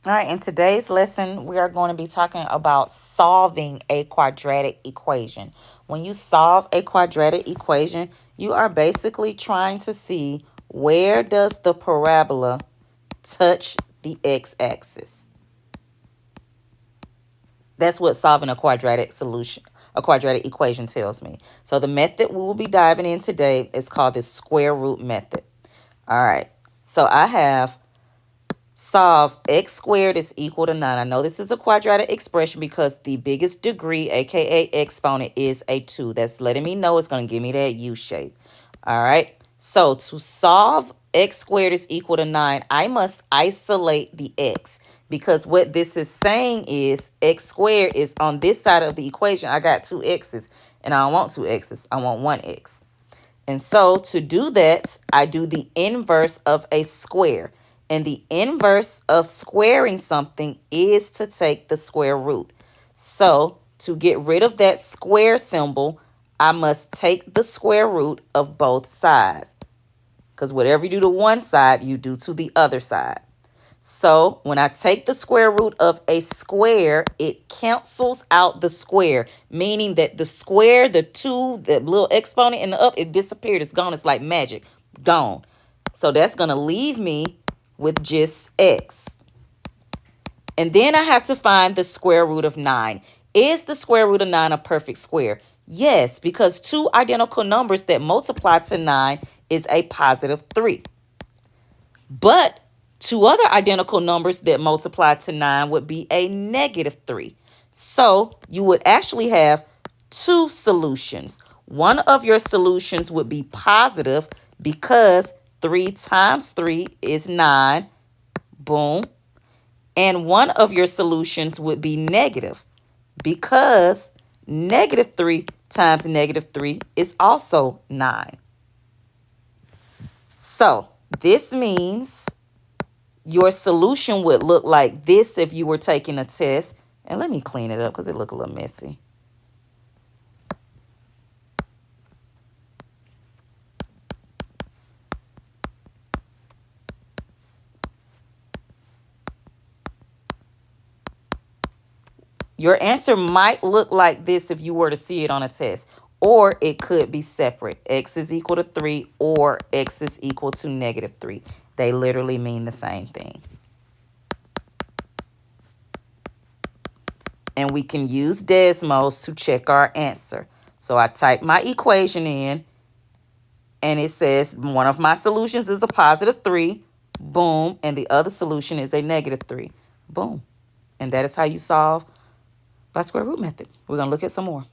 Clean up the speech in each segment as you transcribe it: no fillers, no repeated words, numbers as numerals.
All right, in today's lesson, we are going to be talking about solving a quadratic equation. When you solve a quadratic equation, you are basically trying to see where does the parabola touch the x-axis. That's what solving a quadratic equation tells me. So the method we will be diving in today is called the square root method. All right, so I have solve x squared is equal to 9. I know this is a quadratic expression because the biggest degree, aka exponent, is a 2. That's letting me know it's going to give me that U shape. All right. So to solve x squared is equal to 9, I must isolate the x because what this is saying is x squared is on this side of the equation. I got two x's and I don't want two x's. I want one x. And so to do that, I do the inverse of a square. And the inverse of squaring something is to take the square root. So to get rid of that square symbol, I must take the square root of both sides. Because whatever you do to one side, you do to the other side. So when I take the square root of a square, it cancels out the square, meaning that the square, the 2, the little exponent in the up, it disappeared. It's gone. It's like magic. Gone. So that's going to leave me with just x. And then I have to find the square root of 9. Is the square root of 9 a perfect square? Yes, because two identical numbers that multiply to 9 is a positive 3. But two other identical numbers that multiply to 9 would be a negative 3. So you would actually have two solutions. One of your solutions would be positive because 3 times 3 is 9. Boom. And one of your solutions would be negative because negative 3 times negative 3 is also 9. So this means your solution would look like this if you were taking a test. And let me clean it up because it looked a little messy. Your answer might look like this if you were to see it on a test. Or it could be separate. X is equal to 3 or x is equal to negative 3. They literally mean the same thing. And we can use Desmos to check our answer. So I type my equation in, and it says one of my solutions is a positive 3. Boom. And the other solution is a negative 3. Boom. And that is how you solve by square root method. We're going to look at some more.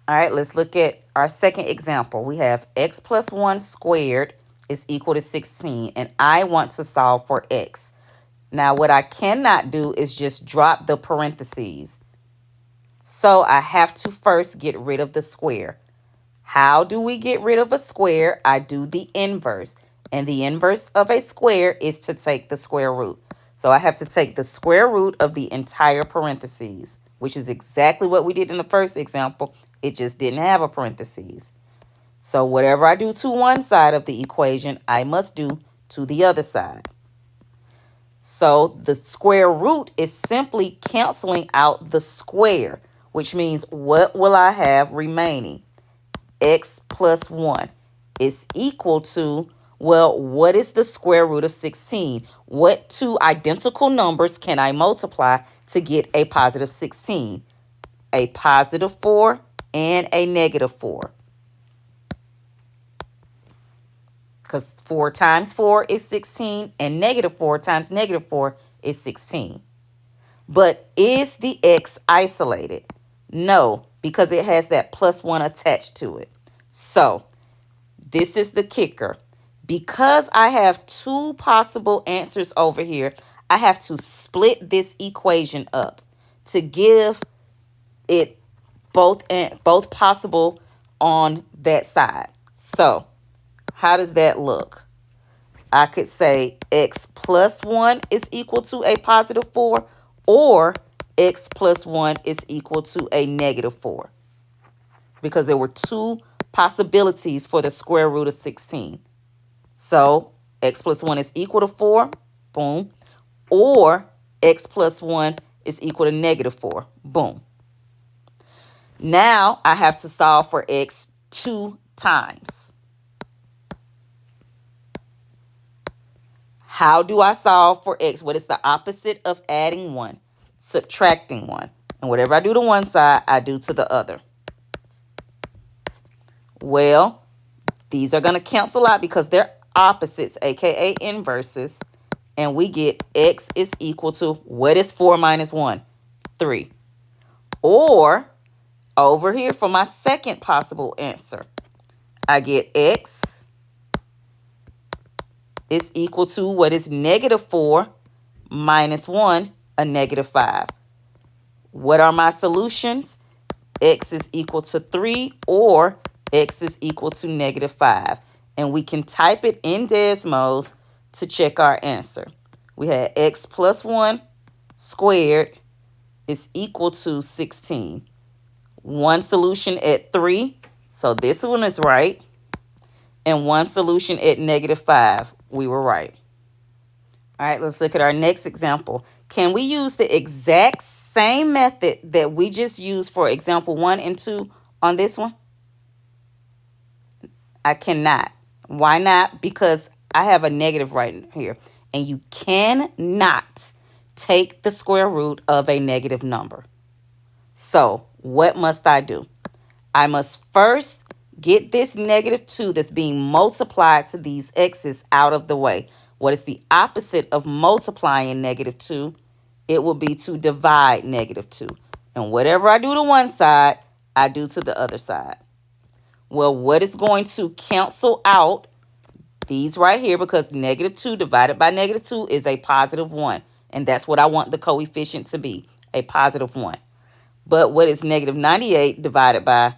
All right, let's look at our second example. We have x plus 1 squared is equal to 16, and I want to solve for x. Now, what I cannot do is just drop the parentheses. So I have to first get rid of the square. How do we get rid of a square? I do the inverse. And the inverse of a square is to take the square root. So I have to take the square root of the entire parentheses, which is exactly what we did in the first example. It just didn't have a parentheses. So whatever I do to one side of the equation, I must do to the other side. So the square root is simply canceling out the square, which means what will I have remaining? X plus 1 is equal to, well, what is the square root of 16? What two identical numbers can I multiply to get a positive 16? A positive 4 and a negative 4. Because 4 times 4 is 16 and negative 4 times negative 4 is 16. But is the x isolated? No, because it has that plus 1 attached to it. So this is the kicker. Because I have two possible answers over here, I have to split this equation up to give it both possible on that side. So how does that look? I could say x plus 1 is equal to a positive 4 or x plus 1 is equal to a negative 4 because there were two possibilities for the square root of 16. So x plus 1 is equal to 4, boom, or x plus 1 is equal to negative 4. Boom. Now I have to solve for x 2 times. How do I solve for x? What is the opposite of adding 1? Subtracting 1. And whatever I do to one side, I do to the other. Well, these are going to cancel out because they're opposites, aka inverses. And we get x is equal to, what is 4 minus 1? 3. Or, over here for my second possible answer, I get x is equal to, what is negative 4 minus 1, a negative 5. What are my solutions? X is equal to 3 or x is equal to negative 5. And we can type it in Desmos to check our answer. We had x plus 1 squared is equal to 16. One solution at 3, so this one is right. And one solution at negative 5, we were right. All right, let's look at our next example. Can we use the exact same method that we just used for example 1 and 2 on this one? I cannot. Why not? Because I have a negative right here. And you cannot take the square root of a negative number. So what must I do? I must first get this negative 2 that's being multiplied to these x's out of the way. What is the opposite of multiplying negative 2? It will be to divide negative 2. And whatever I do to one side, I do to the other side. Well, what is going to cancel out these right here, because negative 2 divided by negative 2 is a positive 1. And that's what I want the coefficient to be, a positive 1. But what is negative 98 divided by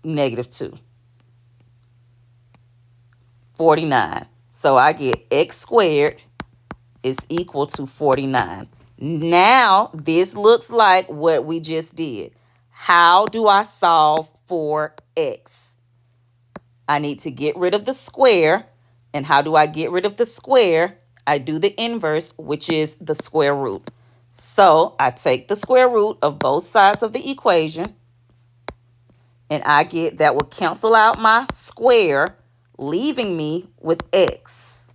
negative 2? 49. So I get x squared is equal to 49. Now, this looks like what we just did. How do I solve for x? I need to get rid of the square. And how do I get rid of the square? I do the inverse, which is the square root. So I take the square root of both sides of the equation. And I get that will cancel out my square, leaving me with x.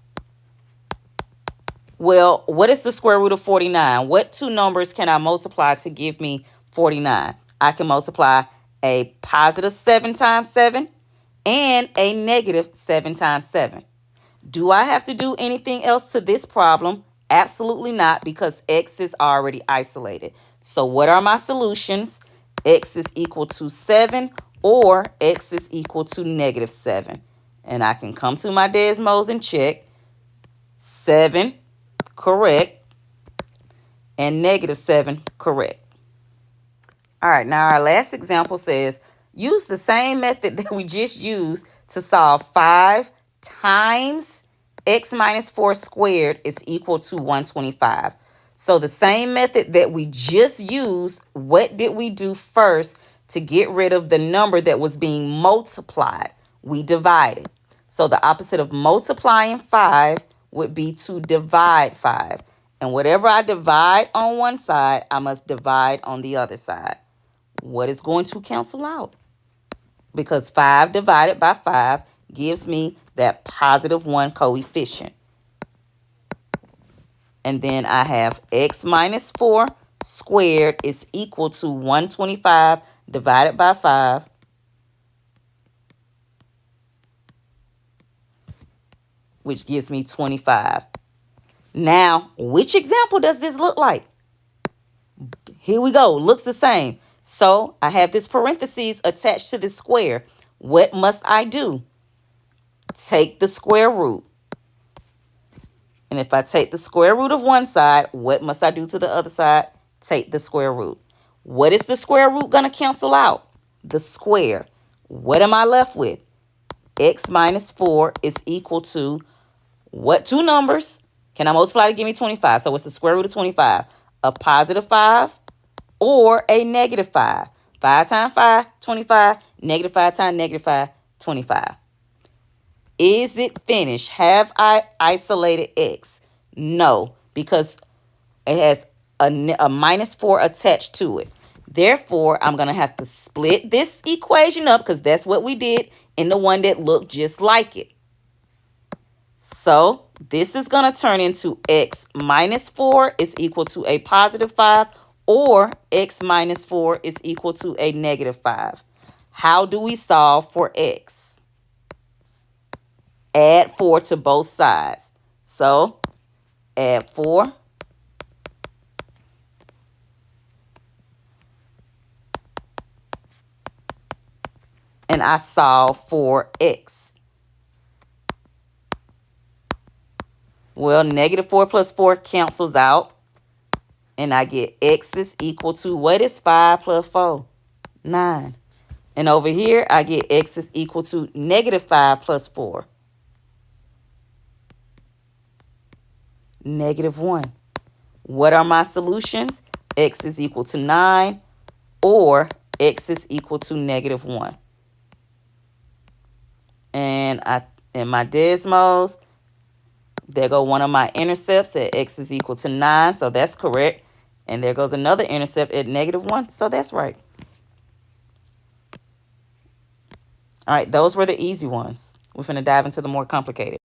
Well, what is the square root of 49? What two numbers can I multiply to give me 49? I can multiply a positive 7 times 7 and a negative 7 times 7. Do I have to do anything else to this problem? Absolutely not, because x is already isolated. So what are my solutions? X is equal to 7 or x is equal to negative 7. And I can come to my Desmos and check. 7, correct. And negative 7, correct. All right, now our last example says, use the same method that we just used to solve 5 times x minus 4 squared is equal to 125. So the same method that we just used, what did we do first to get rid of the number that was being multiplied? We divided. So the opposite of multiplying 5 would be to divide 5. And whatever I divide on one side, I must divide on the other side. What is going to cancel out? Because 5 divided by 5 gives me that positive 1 coefficient. And then I have x minus 4 squared is equal to 125 divided by 5. Which gives me 25. Now, which example does this look like? Here we go. Looks the same. So I have this parentheses attached to this square. What must I do? Take the square root. And if I take the square root of one side, what must I do to the other side? Take the square root. What is the square root going to cancel out? The square. What am I left with? X minus 4 is equal to what two numbers? Can I multiply to give me 25? So what's the square root of 25? A positive 5 or a negative 5. 5 times 5, 25. Negative 5 times negative 5, 25. Is it finished? Have I isolated x? No, because It has a minus 4 attached to it. Therefore, I'm going to have to split this equation up because that's what we did in the one that looked just like it. So this is going to turn into x minus 4 is equal to a positive 5, or x minus 4 is equal to a negative 5. How do we solve for x? Add 4 to both sides. So add 4. And I solve for x. Well, negative 4 plus 4 cancels out. And I get x is equal to, what is 5 plus 4? 9. And over here, I get x is equal to negative 5 plus 4. Negative 1. What are my solutions? X is equal to 9, or x is equal to negative 1. And in my Desmos, there go one of my intercepts at x is equal to 9, so that's correct. And there goes another intercept at negative 1, so that's right. All right, those were the easy ones. We're going to dive into the more complicated.